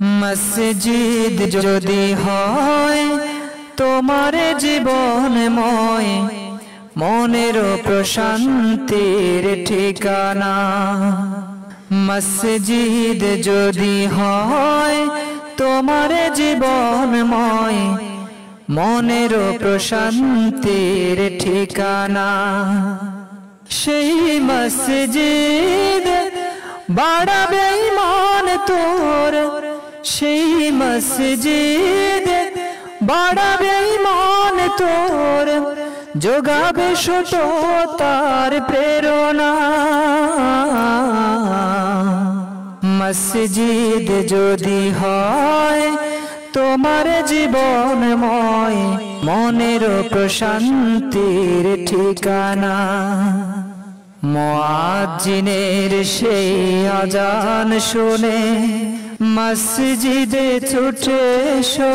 মসজিদ যদি হয় তোমার জীবনময়, মনের প্রশান্তির ঠিকানা। মসজিদ যদি হয় তোমার জীবনময়, মনের প্রশান্তির ঠিকানা। সেই মসজিদ বাড়াবে ঈমান তোর, সেই মসজিদ বাড়াবে ঈমান তোর, যোগাবে সততার প্রেরণা। মসজিদ যদি হয় তোমার জীবনময়, মনের প্রশান্তির ঠিকানা। মুয়াজ্জিনের সেই আজান শুনে মসজিদে ছুটে এসো।